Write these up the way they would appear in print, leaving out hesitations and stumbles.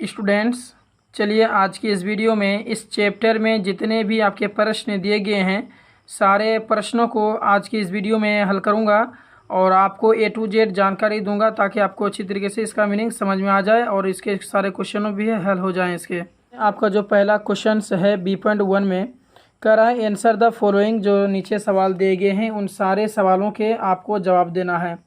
Students, चलिए आज की इस वीडियो में इस चैप्टर में जितने भी आपके प्रश्न दिए गए हैं सारे प्रश्नों को आज की इस वीडियो में हल करूंगा और आपको A to Z जानकारी दूंगा ताकि आपको अच्छी तरीके से इसका मीनिंग समझ में आ जाए और इसके सारे क्वेश्चनों भी हल हो जाएं। इसके आपका जो पहला क्वेश्चन है B.1 में कह रहा है आंसर द फॉलोइंग। जो नीचे सवाल दिए गए हैं उन सारे सवालों के आपको जवाब देना है।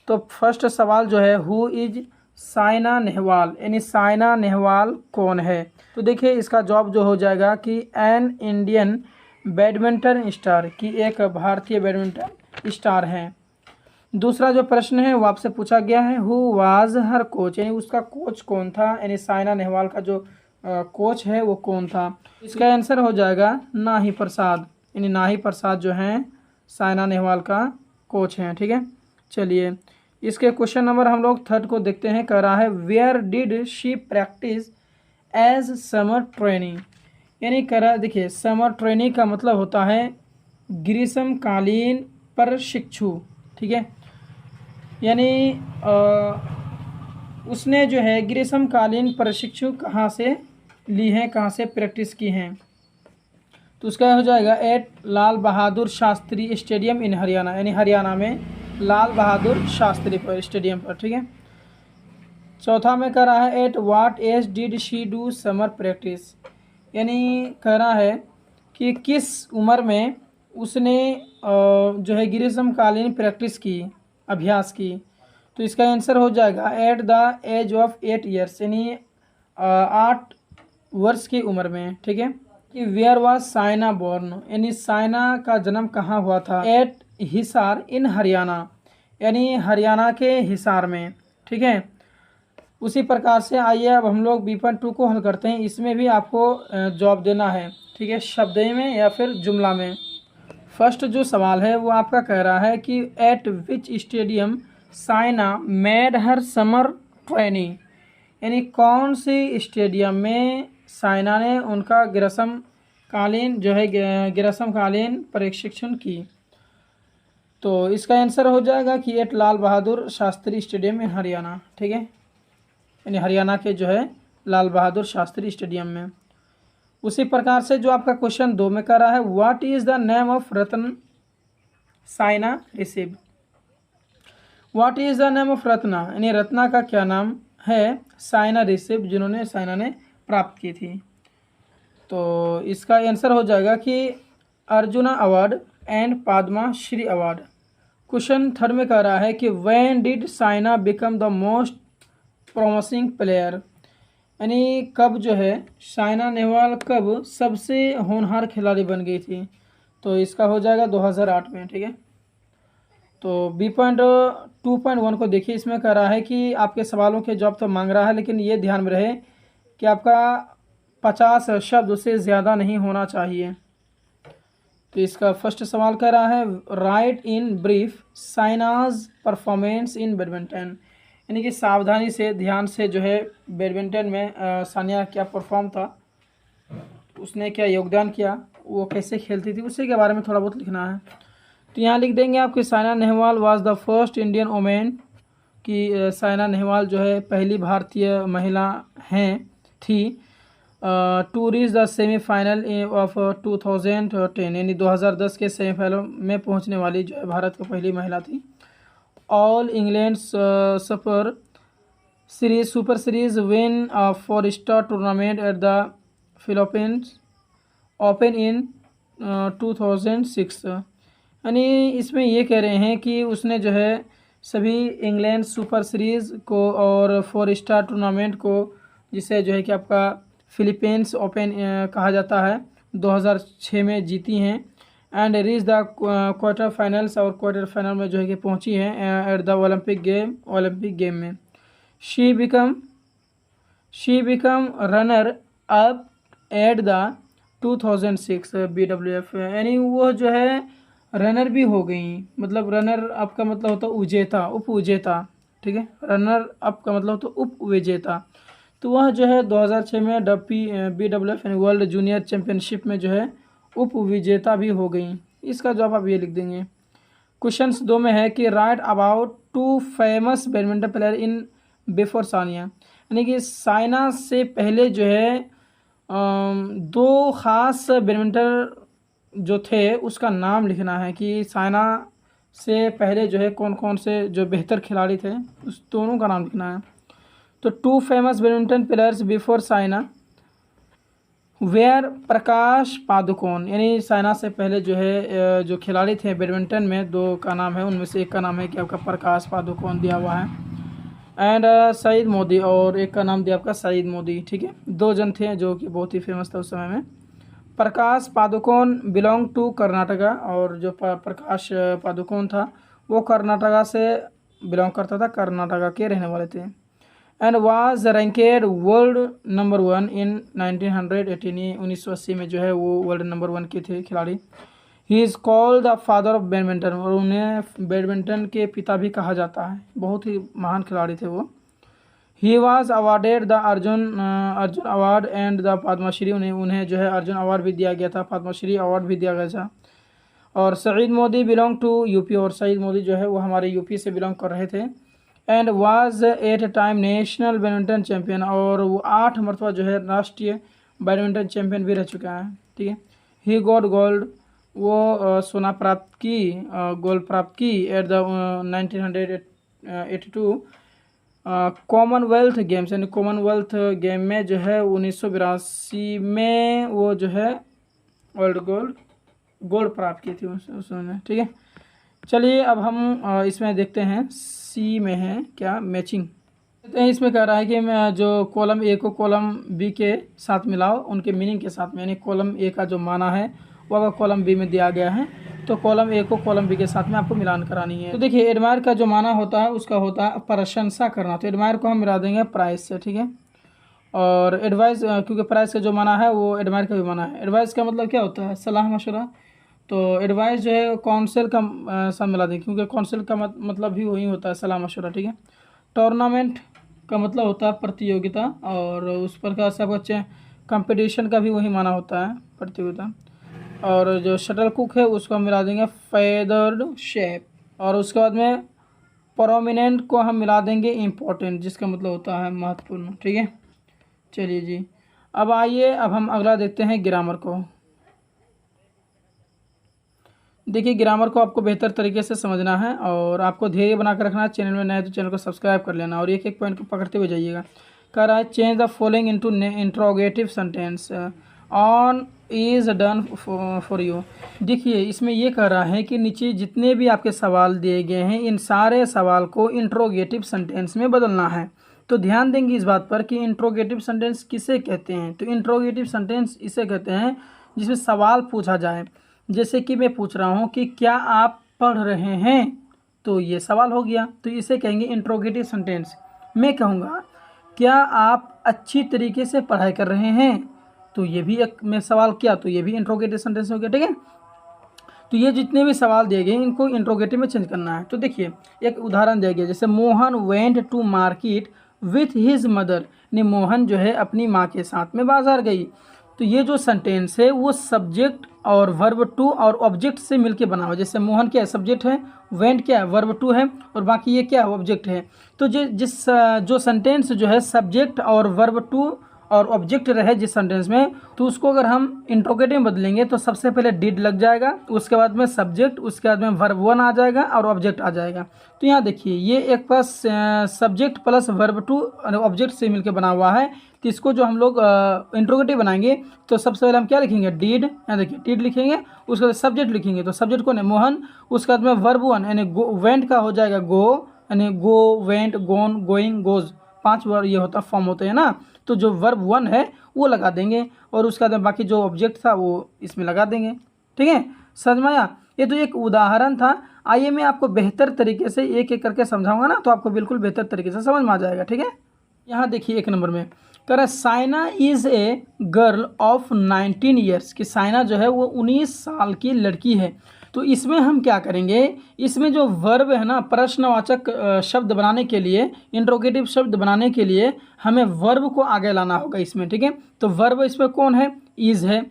तो फर्स्ट सवाल जो है हु इज साइना नेहवाल, यानी साइना नेहवाल कौन है। तो देखिए इसका जवाब जो हो जाएगा कि एन इंडियन बैडमिंटन स्टार, की एक भारतीय बैडमिंटन स्टार हैं। दूसरा जो प्रश्न है वो आपसे पूछा गया है हु वाज हर कोच, यानी उसका कोच कौन था, यानी साइना नेहवाल का जो कोच है वो कौन था। इसका आंसर हो जाएगा नाही प्रसाद, यानी नाही प्रसाद जो हैं साइना नेहवाल का कोच हैं। ठीक है, चलिए इसके क्वेश्चन नंबर हम लोग थर्ड को देखते हैं। कह रहा है where did she practice as summer training, यानी कह रहा है देखिए समर ट्रेनिंग का मतलब होता है ग्रीष्मकालीन प्रशिक्षु। ठीक है, यानी उसने जो है ग्रीष्मकालीन प्रशिक्षु कहाँ से ली हैं, कहाँ से प्रैक्टिस की हैं। तो उसका हो जाएगा at Lal Bahadur Shastri stadium in Haryana, यानी हरियाणा में लाल बहादुर शास्त्री पर स्टेडियम पर। ठीक है, चौथा में कह रहा है at what age did she do summer practice, यानी कह रहा है कि किस उम्र में उसने जो है ग्रीष्मकालीन प्रैक्टिस की, अभ्यास की। तो इसका आंसर हो जाएगा at the age of 8 years, यानी 8 वर्ष की उम्र में। ठीक है, कि वेयर वाज साइना बोर्न, यानी साइना का जन्म कहाँ हुआ था। एट हिसार इन हरियाणा, यानी हरियाणा के हिसार में। ठीक है, उसी प्रकार से आइए अब हम लोग B.2 को हल करते हैं। इसमें भी आपको जवाब देना है। ठीक है, शब्द में या फिर जुमला में। फर्स्ट जो सवाल है वो आपका कह रहा है कि एट विच stadium Saina made her summer training, यानी कौन सी स्टेडियम में साइना ने उनका ग्रीष्मकालीन जो है ग्रीष्मकालीन प्रशिक्षण की। तो इसका आंसर हो जाएगा कि एट लाल बहादुर शास्त्री स्टेडियम में हरियाणा। ठीक है, यानी हरियाणा के जो है लाल बहादुर शास्त्री स्टेडियम में। उसी प्रकार से जो आपका क्वेश्चन 2 में कर रहा है what is the name of Ratna Saina receive, what is the name of Ratna, यानी रत्ना का क्या नाम है साइना रिसीव, जिन्होंने साइना ने प्राप्त की थी। तो इसका आंसर हो जाएगा कि arjuna award and Padma Shri award. Question third में कह रहा है कि when did Saina become the most promising player, यानी कब जो है साइना नेहवाल कब सबसे होनहार खिलाड़ी बन गई थी। तो इसका हो जाएगा 2008 में। ठीक है, तो B.2.1 को देखिए। इसमें कह रहा है कि आपके सवालों के जवाब तो मांग रहा है, लेकिन ये ध्यान में रहे कि आपका 50 शब्द से ज़्यादा नहीं होना चाहिए। तो इसका फर्स्ट सवाल कह रहा है write in brief Saina's performance in badminton, यानी कि सावधानी से ध्यान से जो है बैडमिंटन में सानिया क्या परफॉर्म था, उसने क्या योगदान किया, वो कैसे खेलती थी, उसी के बारे में थोड़ा बहुत लिखना है। तो यहाँ लिख देंगे आपकी Saina Nehwal was the first Indian women, कि साइना नेहवाल जो है पहली भारतीय महिला हैं थी to reach the semifinal of 2010, यानी 2010 के सेमीफाइनल में पहुंचने वाली जो है भारत की पहली महिला थी। All England super series win for star tournament at the Philippines open in 2006, यानी इसमें ये कह रहे हैं कि उसने जो है सभी इंग्लैंड सुपर सीरीज़ को और 4 स्टार टूर्नामेंट को, जिसे जो है कि आपका फिलीपींस ओपन कहा जाता है, 2006 में जीती हैं। And reach the quarter finals, और क्वार्टर फाइनल में जो है कि पहुंची हैं एट द ओलंपिक गेम में। She become runner up at the 2006 BWF, यानी वो जो है रनर भी हो गई। मतलब रनर अप का मतलब होता है विजेता, उप विजेता। ठीक है, रनर अप का मतलब होता है उप विजेता। तो वह जो है 2006 में BWF यानी वर्ल्ड जूनियर चैम्पियनशिप में जो है उप विजेता भी हो गई। इसका जवाब आप ये लिख देंगे। क्वेश्चन 2 में है कि right about 2 famous badminton player in before Sania, यानी कि साइना से पहले जो है दो ख़ास बैडमिंटन जो थे उसका नाम लिखना है कि साइना से पहले जो है कौन कौन से जो बेहतर खिलाड़ी थे उस दोनों का नाम लिखना है। तो 2 famous badminton players before Saina were Prakash Padukone, यानी साइना से पहले जो है जो खिलाड़ी थे बैडमिंटन में 2 का नाम है, उनमें से एक का नाम है कि आपका प्रकाश पादुकोण दिया हुआ है एंड सईद मोदी, और एक का नाम दिया आपका सईद मोदी। ठीक है, 2 जन थे जो कि बहुत ही फेमस था उस समय में। प्रकाश पादुकोण बिलोंग टू कर्नाटका, और जो प्रकाश पादुकोण था वो कर्नाटका से बिलोंग करता था, कर्नाटका के रहने वाले थे। And was ranked world number 1 इन 1918, 1980 में जो है वो वर्ल्ड नंबर 1 के थे खिलाड़ी। He is called the father of badminton, और उन्हें बैडमिंटन के पिता भी कहा जाता है, बहुत ही महान खिलाड़ी थे वो। He was awarded the Arjuna award and the Padma Shri, उन्हें जो है अर्जुन अवार्ड भी दिया गया था, पद्मश्री अवार्ड भी दिया गया था। और Syed Modi belong to UP, और सईद मोदी जो है वो हमारे यूपी से बिलोंग कर रहे थे। And was at time national badminton champion, और वो 8 मरतबा जो है राष्ट्रीय बैडमिंटन चैम्पियन भी रह चुका है। ठीक है, ही गॉट गोल्ड, वो सोना प्राप्त की, गोल्ड प्राप्त की एट द 1982 कॉमनवेल्थ गेम्स, यानी कॉमनवेल्थ गेम में जो है 1982 में वो जो है वर्ल्ड गोल्ड प्राप्त की थी उसने। ठीक है, चलिए अब हम इसमें देखते हैं सी में है क्या मैचिंग। इसमें कह रहा है कि मैं जो कॉलम ए को कॉलम बी के साथ मिलाओ उनके मीनिंग के साथ में, यानी कॉलम ए का जो माना है वो अगर कॉलम बी में दिया गया है तो कॉलम ए को कॉलम बी के साथ में आपको मिलान करानी है। तो देखिए एडमायर का जो माना होता है उसका होता है प्रशंसा करना, तो एडमायर को हम मिला देंगे प्राइस से। ठीक है, और एडवाइस, क्योंकि प्राइस का जो माना है वो एडमायर का भी माना है। एडवाइस का मतलब क्या होता है, सलाह मशवरा, तो एडवाइस जो है काउंसिल का साथ मिला देंगे, क्योंकि काउंसिल का मतलब भी वही होता है, सलाह मशवरा। ठीक है, टूर्नामेंट का मतलब होता है प्रतियोगिता, और उस प्रकार से आपका कंपटीशन का भी वही माना होता है, प्रतियोगिता। और जो शटल कुक है उसको हम मिला देंगे फेदर्ड शेप, और उसके बाद में प्रोमिनेंट को हम मिला देंगे इम्पोर्टेंट, जिसका मतलब होता है महत्वपूर्ण। ठीक है, चलिए जी, अब आइए अब हम अगला देखते हैं ग्रामर को। देखिए ग्रामर को आपको बेहतर तरीके से समझना है और आपको ध्येय बनाकर रखना है। चैनल में नए तो चैनल को सब्सक्राइब कर लेना और एक एक पॉइंट को पकड़ते हुए जाइएगा। कह रहा है change the following into interrogative sentence on is done for you. देखिए इसमें ये कह रहा है कि नीचे जितने भी आपके सवाल दिए गए हैं इन सारे सवाल को इंट्रोगेटिव सेंटेंस में बदलना है। तो ध्यान देंगे इस बात पर कि इंट्रोगेटिव सेंटेंस किसे कहते हैं। तो इंट्रोगेटिव सेंटेंस इसे कहते हैं जिसमें सवाल पूछा जाए। जैसे कि मैं पूछ रहा हूँ कि क्या आप पढ़ रहे हैं, तो ये सवाल हो गया, तो इसे कहेंगे इंट्रोगेटिव सेंटेंस। मैं कहूँगा क्या आप अच्छी तरीके से पढ़ाई कर रहे हैं, तो ये भी एक मैं सवाल किया, तो ये भी इंट्रोगेटिव सेंटेंस हो गया। ठीक है, तो ये जितने भी सवाल दिए गए इनको इंट्रोगेटिव में चेंज करना है। तो देखिए एक उदाहरण दिया गया, जैसे Mohan went to market with his mother, यानी मोहन जो है अपनी माँ के साथ में बाजार गई। तो ये जो सेंटेंस है वो सब्जेक्ट और वर्ब टू और ऑब्जेक्ट से मिलके बना हुआ। जैसे मोहन क्या है, सब्जेक्ट है, वेंट क्या है, वर्ब टू है, और बाकी ये क्या है, ऑब्जेक्ट है। तो जो सेंटेंस जो है सब्जेक्ट और वर्ब टू और ऑब्जेक्ट रहे जिस सेंटेंस में, तो उसको अगर हम इंट्रोगेटिव में बदलेंगे तो सबसे पहले डिड लग जाएगा, उसके बाद में सब्जेक्ट, उसके बाद में वर्ब वन आ जाएगा और ऑब्जेक्ट आ जाएगा। तो यहाँ देखिए ये एक पास subject plus verb to object से मिलकर बना हुआ है। तो इसको जो हम लोग इंट्रोगेटिव बनाएंगे तो सबसे पहले हम क्या लिखेंगे, डीड। यहाँ देखिए डीड लिखेंगे, उसके बाद सब्जेक्ट लिखेंगे, तो सब्जेक्ट कौन है, मोहन। उसके बाद में वर्ब वन यानी वेंट का हो जाएगा गो, यानी गो, वेंट, गोन, गोइंग, गोज, 5 वर्ड ये होता फॉर्म होते हैं ना। तो जो वर्ब वन है वो लगा देंगे और उसके बाद बाकी जो ऑब्जेक्ट था वो इसमें लगा देंगे। ठीक है, समझ में आया। ये तो एक उदाहरण था। आइए मैं आपको बेहतर तरीके से एक एक करके समझाऊंगा ना, तो आपको बिल्कुल बेहतर तरीके से समझ में आ जाएगा। ठीक है, यहाँ देखिए 1 नंबर में कह रहा है Saina is a girl of 19 years, कि साइना जो है वो 19 साल की लड़की है। तो इसमें हम क्या करेंगे, इसमें जो वर्ब है ना, प्रश्नवाचक शब्द बनाने के लिए, इंट्रोगेटिव शब्द बनाने के लिए हमें वर्ब को आगे लाना होगा इसमें। ठीक है, तो वर्ब इसमें कौन है, इज़ है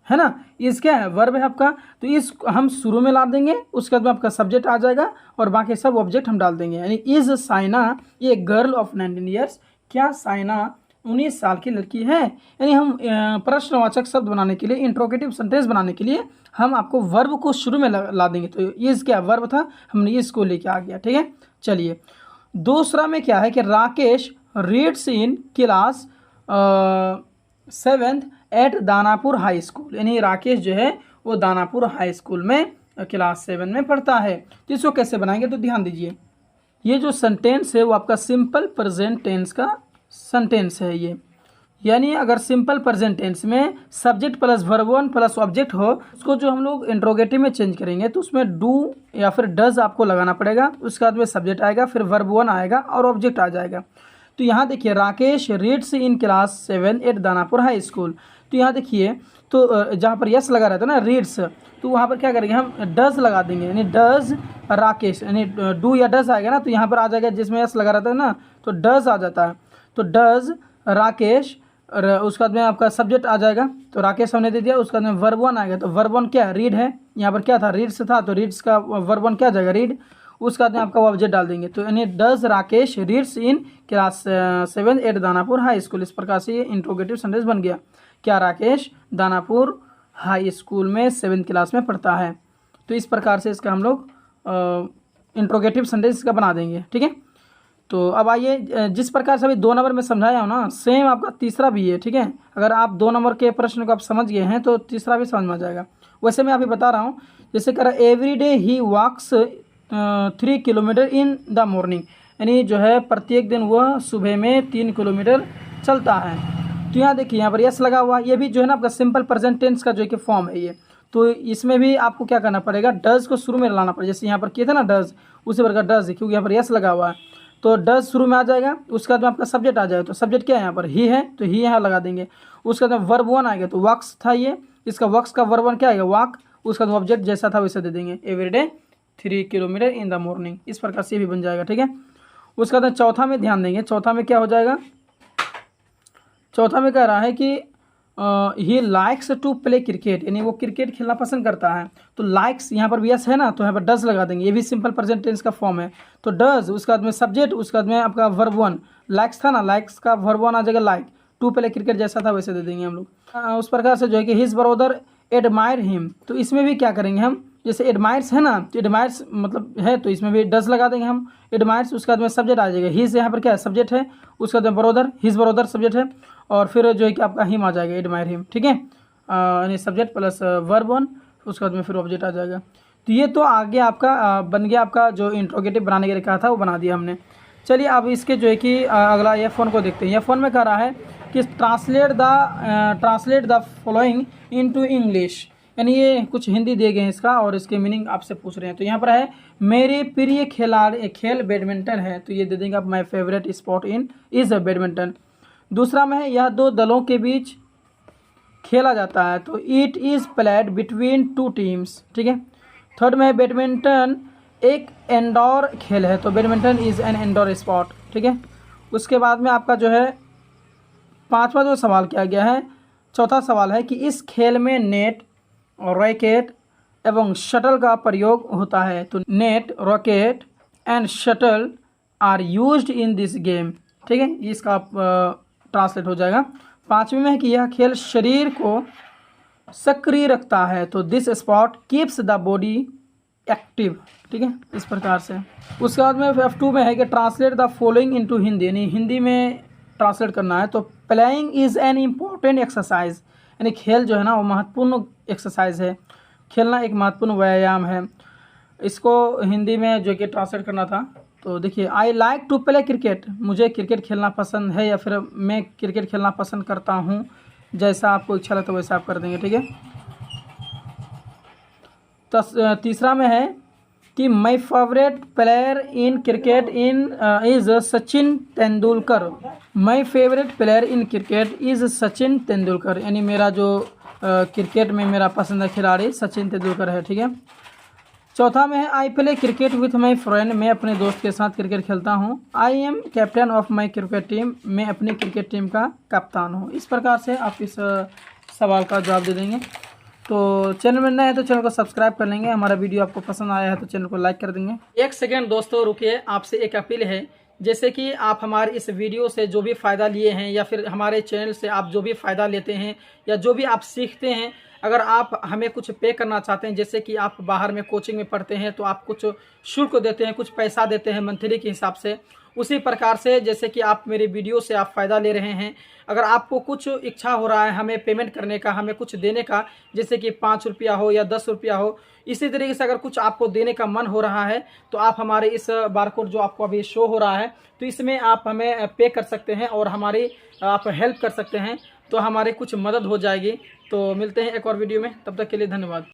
ना। इज़ क्या है, वर्ब है आपका, तो इस हम शुरू में ला देंगे, उसके बाद में आपका सब्जेक्ट आ जाएगा और बाकी सब ऑब्जेक्ट हम डाल देंगे। यानी इज़ साइना ये गर्ल ऑफ 19 ईयर्स, क्या साइना 19 साल की लड़की है? यानी हम प्रश्नवाचक शब्द बनाने के लिए, इंट्रोगेटिव सेंटेंस बनाने के लिए हम आपको वर्ब को शुरू में ला देंगे। तो ये क्या वर्ब था, हमने इसको लेके आ गया। ठीक है, चलिए दूसरा में क्या है कि Rakesh reads in class 7th at Danapur high school. यानी राकेश जो है वो दानापुर हाई स्कूल में क्लास 7 में पढ़ता है। तो इसको कैसे बनाएंगे, तो ध्यान दीजिए, ये जो सेंटेंस है वो आपका सिंपल प्रेजेंट टेंस का सेंटेंस है ये। यानी अगर सिंपल प्रेजेंट टेंस में subject plus verb one plus object हो, उसको जो हम लोग इंट्रोगेटिव में चेंज करेंगे तो उसमें डू या फिर डज आपको लगाना पड़ेगा। उसके बाद में सब्जेक्ट आएगा, फिर वर्ब वन आएगा और ऑब्जेक्ट आ जाएगा। तो यहाँ देखिए Rakesh reads in class 7 at Danapur high school. तो यहाँ देखिए, तो जहाँ पर यस लगा रहता है ना रीड्स, तो वहाँ पर क्या करेंगे हम डज लगा देंगे। यानी डज राकेश, यानी डू या डज आएगा ना, तो यहाँ पर आ जाएगा जिसमें यस लगा रहता है ना, तो डज आ जाता है। तो डज राकेश, और उसके बाद में आपका सब्जेक्ट आ जाएगा। तो राकेश हमने दे दिया, उसके बाद में वर्ब वन आएगा। तो वर्ब वन क्या है, रीड है। यहाँ पर क्या था, रीड्स था, तो रीड्स का वर्ब वन क्या आ जाएगा, रीड। उसके बाद में आपका ऑब्जेक्ट डाल देंगे। तो यानी does Rakesh reads in class 7 at Danapur high school. इस प्रकार से ये इंट्रोगेटिव सेंटेंस बन गया। क्या राकेश दानापुर हाई स्कूल में 7th क्लास में पढ़ता है। तो इस प्रकार से इसका हम लोग इंट्रोगेटिव सेंटेंस का बना देंगे। ठीक है, तो अब आइए, जिस प्रकार से अभी 2 नंबर में समझाया हो ना, सेम आपका तीसरा भी है। ठीक है, अगर आप 2 नंबर के प्रश्न को आप समझ गए हैं तो तीसरा भी समझ में आ जाएगा। वैसे मैं अभी बता रहा हूँ, जैसे कह रहा every day he walks 3 kilometre in the morning. यानी जो है प्रत्येक दिन वह सुबह में 3 किलोमीटर चलता है। तो यहाँ देखिए, यहाँ पर यस लगा हुआ, ये भी जो है ना आपका सिंपल प्रेजेंट टेंस का जो है कि फॉर्म है ये। तो इसमें भी आपको क्या करना पड़ेगा, डज को शुरू में लाना पड़ेगा। जैसे यहाँ पर किया था ना डज, उसी प्रकार डज, क्योंकि यहाँ पर यस लगा हुआ है तो डज शुरू में आ जाएगा। उसके बाद में आपका सब्जेक्ट आ जाएगा। तो सब्जेक्ट क्या है यहाँ पर, ही है, तो ही यहाँ लगा देंगे। उसके बाद में वर्ब वन आएगा, तो वॉक्स था ये, इसका वॉक्स का वर्ब वन क्या आएगा, वॉक। उसके बाद ऑब्जेक्ट जैसा था वैसे दे देंगे, every day 3 kilometre in the morning. इस प्रकार से भी बन जाएगा। ठीक है, उसके बाद चौथा में ध्यान देंगे। चौथा में क्या हो जाएगा, चौथा में कह रहा है कि he likes to play cricket. यानी वो क्रिकेट खेलना पसंद करता है। तो लाइक्स यहाँ पर भी यस है ना, तो यहाँ पर डज लगा देंगे। ये भी सिंपल प्रेजेंट टेंस का फॉर्म है। तो डज, उसके बाद में सब्जेक्ट, उसके बाद में आपका वर्ब वन, लाइक्स था ना, लाइक्स का वर्ब वन आ जाएगा लाइक, टू प्ले क्रिकेट जैसा था वैसे दे देंगे हम लोग। उस प्रकार से जो है कि हिज ब्रदर एडमायर हिम। तो इसमें भी क्या करेंगे हम, जैसे एडमायर्स है ना, तो एडमायर्स मतलब है, तो इसमें भी डज लगा देंगे हम एडमायर्स। उसके बाद में सब्जेक्ट आ जाएगा, हिज यहाँ पर क्या है, सब्जेक्ट है। उसके बाद में ब्रदर, हिज ब्रदर सब्जेक्ट है, और फिर जो है कि आपका हिम आ जाएगा, एडमायर हिम। ठीक है, यानी सब्जेक्ट प्लस वर्ब वन, उसके बाद में फिर ऑब्जेक्ट आ जाएगा। तो ये तो आगे आपका बन गया, आपका जो इंट्रोगेटिव बनाने के लिए कहा था वो बना दिया हमने। चलिए अब इसके जो है कि अगला ये फ़ोन को देखते हैं। ये फ़ोन में कह रहा है कि translate the following into English. यानी ये कुछ हिंदी दे गए हैं इसका, और इसके मीनिंग आपसे पूछ रहे हैं। तो यहाँ पर है मेरे प्रिय खेल बैडमिंटन है। तो ये दे देंगे आप, my favourite sport is badminton. दूसरा में है, यह 2 दलों के बीच खेला जाता है। तो it is played between 2 teams. ठीक है, थर्ड में है बैडमिंटन एक इंडोर खेल है। तो badminton is an indoor sport. ठीक है, उसके बाद में आपका जो है 5वां जो सवाल किया गया है, चौथा सवाल है कि इस खेल में नेट और रैकेट एवं शटल का प्रयोग होता है। तो net, racket and shuttle are used in this game. ठीक है, इसका ट्रांसलेट हो जाएगा। 5वें में है कि यह खेल शरीर को सक्रिय रखता है। तो this sport keeps the body active. ठीक है, इस प्रकार से। उसके बाद में F2 में है कि translate the following into Hindi. यानी हिंदी में ट्रांसलेट करना है। तो playing is an important exercise. यानी खेल जो है ना वो महत्वपूर्ण एक्सरसाइज है, खेलना एक महत्वपूर्ण व्यायाम है। इसको हिंदी में जो कि ट्रांसलेट करना था, तो देखिए, I like to play cricket. मुझे क्रिकेट खेलना पसंद है, या फिर मैं क्रिकेट खेलना पसंद करता हूँ। जैसा आपको इच्छा लगता है वैसा आप कर देंगे। ठीक है, तीसरा में है कि my favourite player in cricket is Sachin Tendulkar. My favourite player in cricket is Sachin Tendulkar. यानी मेरा जो क्रिकेट में मेरा पसंदीदा खिलाड़ी सचिन तेंदुलकर है। ठीक है, चौथा में है I play cricket with my friend. मैं अपने दोस्त के साथ क्रिकेट खेलता हूँ। I am captain of my cricket team. मैं अपनी क्रिकेट टीम का कप्तान हूँ। इस प्रकार से आप इस सवाल का जवाब दे देंगे। तो चैनल में नए हैं तो चैनल को सब्सक्राइब कर लेंगे। हमारा वीडियो आपको पसंद आया है तो चैनल को लाइक कर देंगे। 1 सेकेंड दोस्तों रुकिए, आपसे एक अपील है जैसे कि आप हमारे इस वीडियो से जो भी फ़ायदा लिए हैं या फिर हमारे चैनल से आप जो भी फ़ायदा लेते हैं या जो भी आप सीखते हैं, अगर आप हमें कुछ पे करना चाहते हैं, जैसे कि आप बाहर में कोचिंग में पढ़ते हैं तो आप कुछ शुल्क देते हैं, कुछ पैसा देते हैं मंथली के हिसाब से, उसी प्रकार से जैसे कि आप मेरे वीडियो से आप फ़ायदा ले रहे हैं, अगर आपको कुछ इच्छा हो रहा है हमें पेमेंट करने का, हमें कुछ देने का, जैसे कि 5 रुपया हो या 10 रुपया हो, इसी तरीके से अगर कुछ आपको देने का मन हो रहा है तो आप हमारे इस बारकोड जो आपको अभी शो हो रहा है तो इसमें आप हमें पे कर सकते हैं और हमारी आप हेल्प कर सकते हैं, तो हमारी कुछ मदद हो जाएगी। तो मिलते हैं एक और वीडियो में, तब तक के लिए धन्यवाद।